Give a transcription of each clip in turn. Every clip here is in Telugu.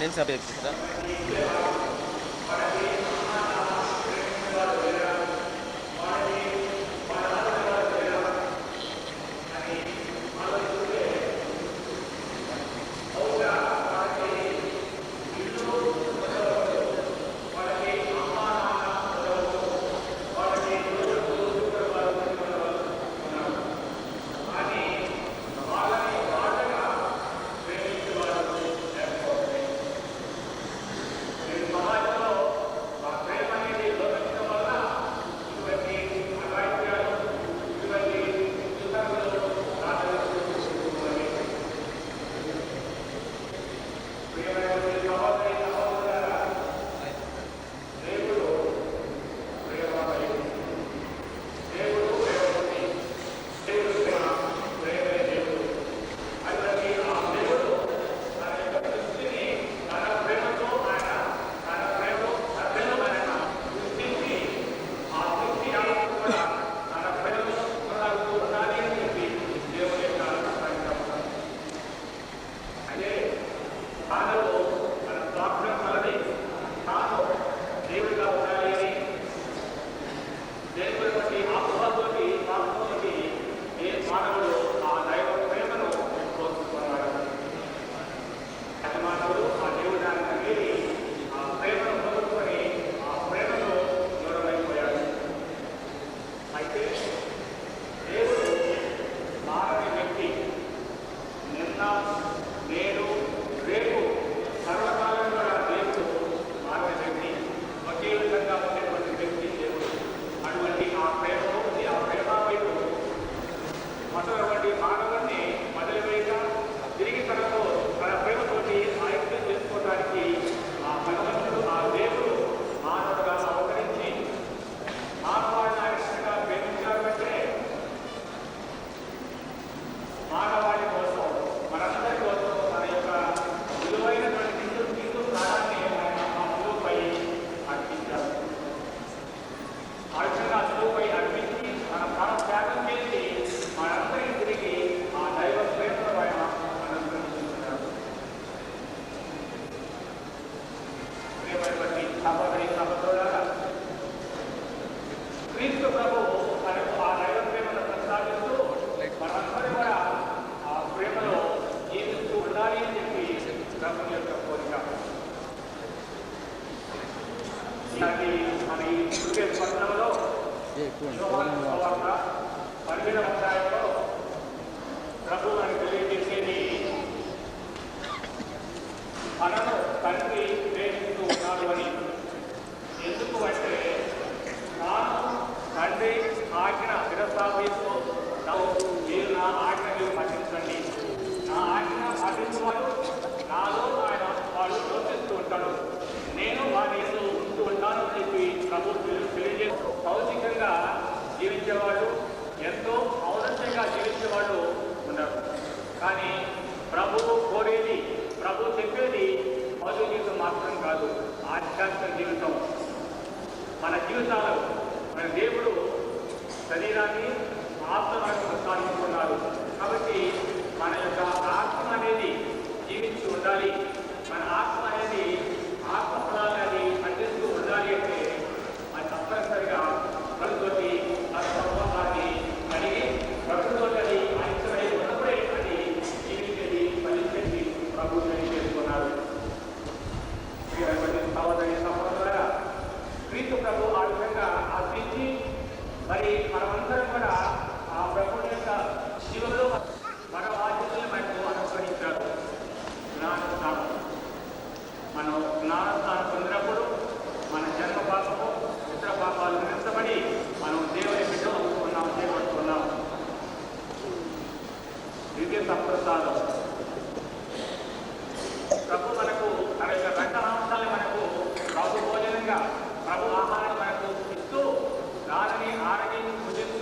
ఆడియన్స్ అప్డేట్ చేస్తారా? మనను తండ్రి ప్రేమిస్తూ ఉన్నాడు అని. ఎందుకు అంటే తాను తండ్రి ఆజ్ఞ శిరసావహిస్తూ మీరు నా ఆజ్ఞలు పాటించండి, నా ఆజ్ఞ పాటించేవాడు నాలో ఆయన వాడు యోచిస్తూ ఉంటాడు, నేను వారి ఎందు ఉంటూ ఉంటాను అని చెప్పి ప్రభు తెలియజేస్తూ భౌతికంగా జీవించేవాడు, ఎంతో ఔన్నత్యంగా జీవించేవాడు ఉన్నారు. కానీ ప్రభువు కోరేది, ప్రభు చెప్పేది భౌతిక జీవితం మాత్రం కాదు, ఆధ్యాత్మిక జీవితం. మన జీవితాలు మన దేవుడు శరీరాన్ని ఆత్మను సాధించుకున్నారు. కాబట్టి మన యొక్క ఆత్మ అనేది జీవించి ఉండాలి, మన ఆత్మ అనేది ఆత్మ ఫలాన్ని అందిస్తూ ఉండాలి అంటే అది తప్పనిసరిగా ప్రభుత్వకి ఆ సంబంధాన్ని కలిగి ప్రభుత్వాన్ని ఐక్యమై ఉన్నప్పుడే అది జీవించేది ఫలించేది ప్రభు చేసుకున్నారు. సహోదరి సహోదరులారా, క్రీస్తు ప్రభు ఆ విధంగా ఆశించి మరి మనమందరం కూడా ఆ ప్రభువు యొక్క శివులో మన బాధ్యతలు మనకు అనుసరించారు. జ్ఞానస్నానం, మనం జ్ఞానస్నానం పొందినప్పుడు మన జన్మ పాపము ఇతర పాపాలు నిరసపడి మనం దేవుని బిడ్డలు ఉన్నాం, చేయబడుతున్నాం. దివ్య సంప్రదాయం ప్రభు మనకు తన యొక్క రక్తమాంసాన్ని మనకు ప్రభు భోజనంగా ప్రభు ఆహారాన్ని మనకు ఇస్తూ దానిని ఆరగి భుజిస్తూ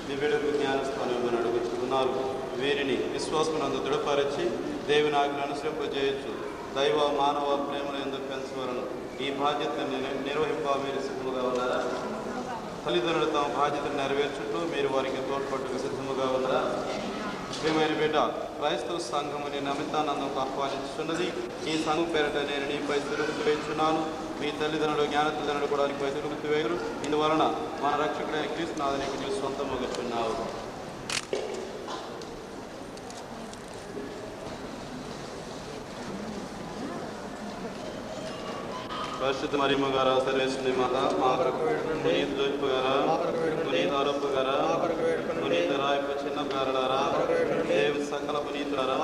నివేడుకు జ్ఞానస్థానం అడుగుతున్నారు. వీరిని విశ్వాసమునందు దృఢపరిచి దేవుని ఆజ్ఞను అనుసరింపజేయచ్చు దైవ మానవ ప్రేమను ఎందుకు పెంచవలను. ఈ బాధ్యతను నిర్వహింప మీరు సిద్ధముగా ఉన్నారా? తల్లిదండ్రులు తమ బాధ్యతను నెరవేర్చుటూ మీరు వారికి తోడ్పట్టుకు సిద్ధముగా ఉన్నారా? ప్రియమైన బిడ్డ, క్రైస్తవ సంఘము నేను అమితానందంతో ఆహ్వానించున్నది. ఈ సంఘం పేరిట నేను నీపై తిరుగుతూ వేయించున్నాను. మీ తల్లిదండ్రులు జ్ఞాన తల్లిదండ్రులు కూడా నీపై తిరుగుతూ వేయరు. ఇందువలన మన రక్షకుడైన క్రీస్తునాథునికి నీవు సొంతముగుచున్నావు. పరిశుద్ధ మరియమ్మ గారా, సర్వేశ్వరి మాత, మా పునీత జోయిపు గారా, పునీత ఆరోప గారా, పునీత రాయపు చిన్న గారలారా, దేవి సకల పునీతులారా,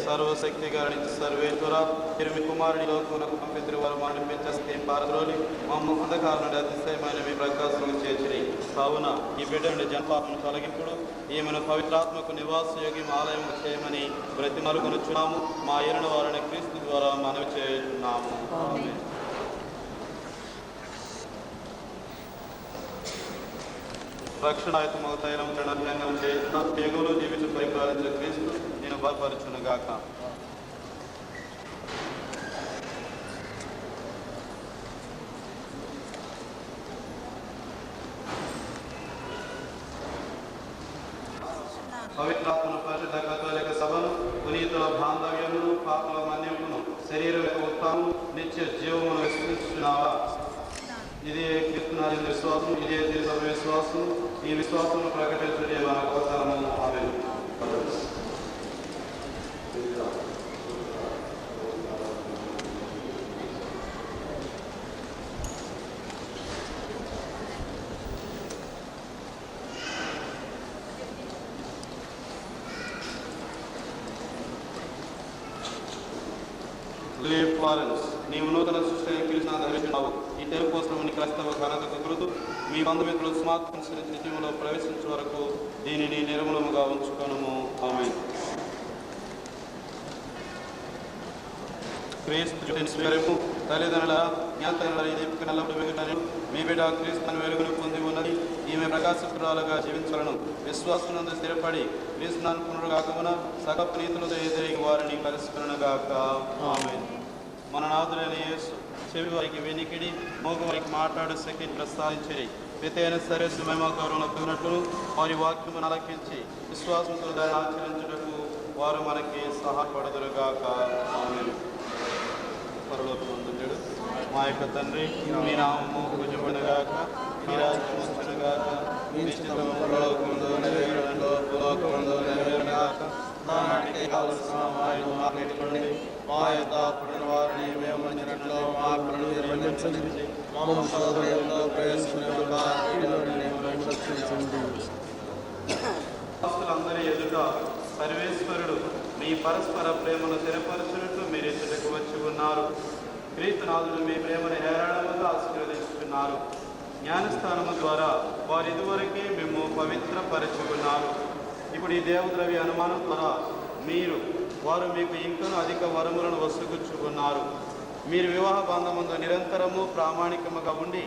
సర్వశక్తి గారి సర్వేశ్వర, మీరు మీ కుమారుని లోకమునకు పంపితులు వారు మరణించే పారద్రోలి మమ్మ అంధకారం నుండి అతిశయమైన మీ ప్రకాశం చేర్చిరి. కావున ఈ బిడ్డ నుండి జన్పాపను తొలగింపుడు ఈమెను పవిత్రాత్మకు నివాసయోగ్యం ఆలయం చేయమని బ్రతిమలుకొనుచున్నాము. మా ఏలిన వారిని క్రీస్తు ద్వారా మనవి చేయుచున్నాము. ఆమేన్. రక్షణాయుతము తైలం జనభ్యంగం చేసిన తెగులు జీవితం పరిపాలించే క్రీస్తు నేను బలపరచునుగాక. పవిత్రాత్మను పరిశుద్ధ కథోలిక సభను పునీతుల బాంధవ్యమును పాపల మన్యమును శరీరం యొక్క ఉత్తాము నిత్య జీవమును విశ్వసిస్తున్నావా? ఇదే కీర్తనాది విశ్వాసం, ఇదే దేశ విశ్వాసం. ఈ విశ్వాసము ప్రకటించే మన అవసరము. ఆమేన్. ఫ్లారెన్స్, నీవు నూతన సృష్టి ధరించినావు. ఈ తెలుగు కోసం క్రైస్తవ ఘనతకు గురుతు మీ బంధుమిత్రులు స్మార్ట్ నిత్యంలో ప్రవేశించే వరకు దీనిని నిర్మూలముగా ఉంచుకొనుము. ఆమేన్. క్రీస్తు తల్లిదండ్రుల జ్ఞాతల్లాడు మీ బిడ్డ క్రీస్తుని వెలుగును పొంది ఉన్నది. ఈమె ప్రకాశపురాలుగా జీవించాలను విశ్వాసనందు స్థిరపడి క్రీస్తునాను పునరుగాకమున సకల ప్రీతులతో ఎదురికి వారిని కలిసికొనుగాక. ఆమేన్. మన నాథుడైన యేసు చెవి వారికి వెనికిడి, మోగ వారికి మాట్లాడు శక్తిని ప్రసాదించి ప్రతైన సరే సుమేమగౌరవంలో పోయినట్లు వారి వాక్యమును అలకించి విశ్వాసంతో దాన్ని ఆచరించుటకు వారు మనకి సహాయపడదురుగాక. ఆమేన్. పరలోకమందుండు మా యొక్క తండ్రి, మీ నామము పూజింపబడుగాక, మీ రాజ్యము వచ్చునుగాక, మీ చిత్తము పరలోకమందు నెరవేరునట్లు భూలోకమందు నెరవేరునుగాక. నానాటికి కావలసిన వాయువు మాకు ఇవ్వండి. మా యొక్క పుట్టిన వారిని మేము మన్నినట్లు మా అప్పులను మన్నించండి. మమ్ము శోధనలో ప్రవేశింపనివ్వక కీడులో నుండి మమ్మల్ని రక్షించండి. భక్తులందరి ఎదుట సర్వేశ్వరుడు మీ పరస్పర ప్రేమను స్థిరపరచినట్లు మీరు ఎదుటకు వచ్చి ఉన్నారు. క్రీస్తునాథుడు మీ ప్రేమను హేరాళముగా ఆశీర్వదించుతున్నారు. జ్ఞానస్థానము ద్వారా వారు ఇదివరకే మేము పవిత్రపరచుకున్నారు. ఇప్పుడు ఈ దేవద్రవ్య అనుమానం ద్వారా వారు మీకు ఇంకనూ అధిక వరములను వసగుచ్చుకున్నారు. మీరు వివాహ బంధముందు నిరంతరము ప్రామాణికముగా ఉండి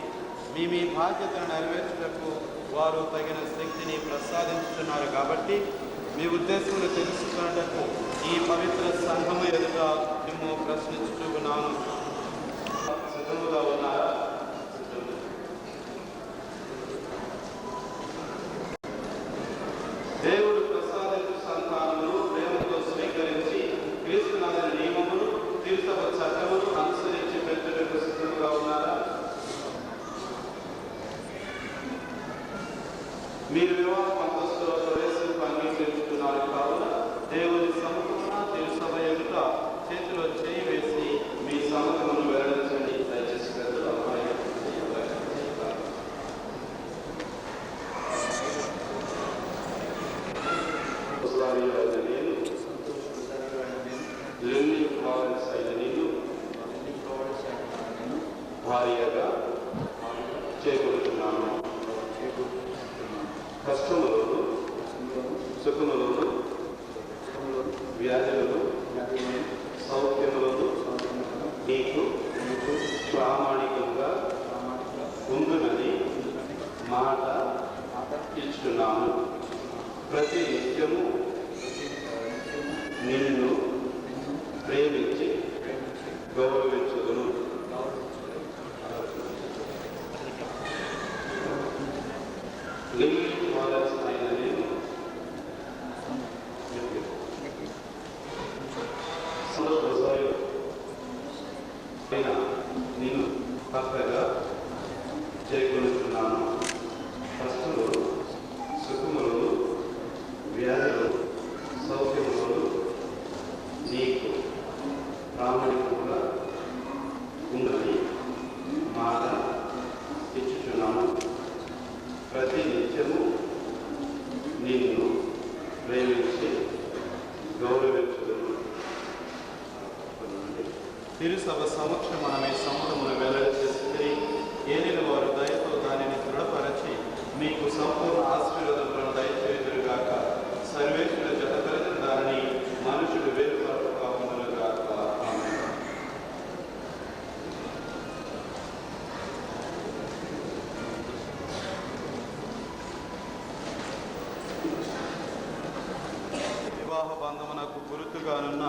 మీ బాధ్యతను నెరవేర్చుటకు వారు తగిన శక్తిని ప్రసాదించుతున్నారు. కాబట్టి మీ ఉద్దేశమును తెలుసుకున్నటకు ఈ పవిత్ర సంఘము ఎదుట మేము ప్రశ్నించుకున్నాను. సిద్ధముగా ఉన్నారా? మీరు వివాహ అంతస్తులో ప్రవేశింపు అంగీకరించుకున్నారు కావున దేవుని సముఖమున తిరుసభ ఎదుట చేతిలో చేయి వేసి మీ సముఖమును వెల్లడించండి. దయచేసి పెద్దలు అమ్మాయి నేను లిల్లీ ఫ్లారెన్స్ అయిన నేను భార్యగా చేకూరుతున్నాను. కష్టములను సుఖములను వ్యాధులను సౌఖ్యములను నీకు ప్రామాణికంగా ఉండునని మాట ఇచ్చుతున్నాను. ప్రతి నిత్యము నిన్ను ప్రేమించి గౌరవించుదును. లిల్లీ ఫ్లారెన్స్ అయిన నేను నేను భర్తగా చేకూరుతున్నాను. కష్టములు సుఖములు వ్యాధులు సౌఖ్యములు నీకు ప్రామాణికంగా ఉందని మాట ఇచ్చుచున్నాను. ప్రతి నిత్యము నిన్ను ప్రేమించి గౌరవించుదును. తిరుసభ సమక్షమున మీ సమ్మతమును వెల్లడి చేసి ఏలిన వారు దయతో దానిని దృఢపరచి మీకు సంపూర్ణ ఆశీర్వాదములను దయచేయుదురుగాక. సర్వేశ్వరుడు జతకలిగిన దానిని మనుషుడు వేరుపరచుగా ఉండునుగాక. ఆమేన్. వివాహ బంధమునకు గుర్తుగానున్న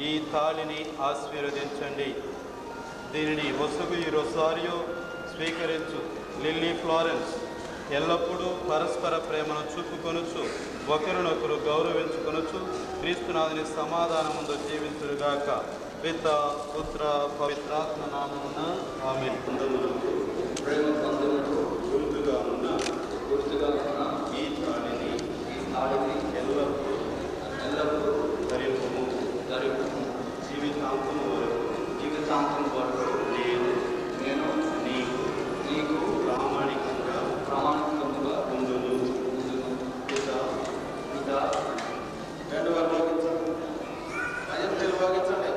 ఈ తాళిని ఆశీర్వదించండి. దీనిని వసుగు ఈ రొసారియో స్వీకరించు లిల్లీ ఫ్లారెన్స్ ఎల్లప్పుడూ పరస్పర ప్రేమను చూపుకొనుచు ఒకరినొకరు గౌరవించుకొనుచు క్రీస్తునాథుని సమాధానముందు జీవించుగాక. పిత పుత్ర పవిత్రాత్మ నామమున ఆమేన్. ప్రేమ బంధములకు గుర్తుగా ఉన్న ఈ తాళిని ఎల్లప్పుడూ ధరింపుము. జీవితాంతం వరకు నేను నీకు ప్రామాణికంగా ఉండును. రెండు వారు భావించండి. అజంతలు భావించండి.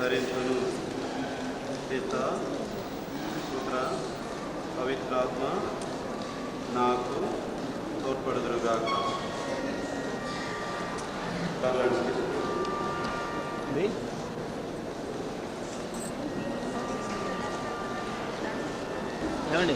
ధరించును. పిత పుత్ర పవిత్రాత్మ నాకు తోడ్పడుదురుగాక. ఏమండి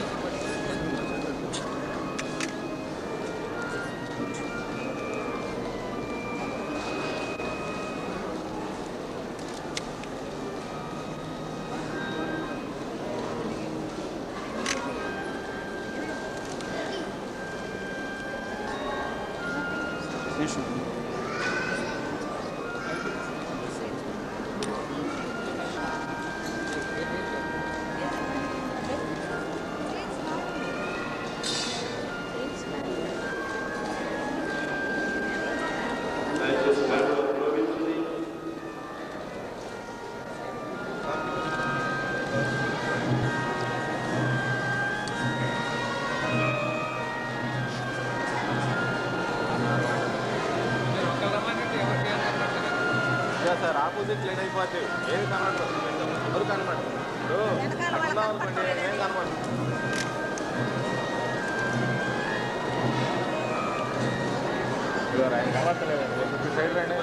సార్ ఆపోజిట్ లేట్ అయిపోతే ఏది కనబడదు ఎవరు కనబడదు ఇప్పుడు అట్లా అనుకోండి ఏం కనబడదు ఆయన కనబడతలేదండి సైడ్ రండి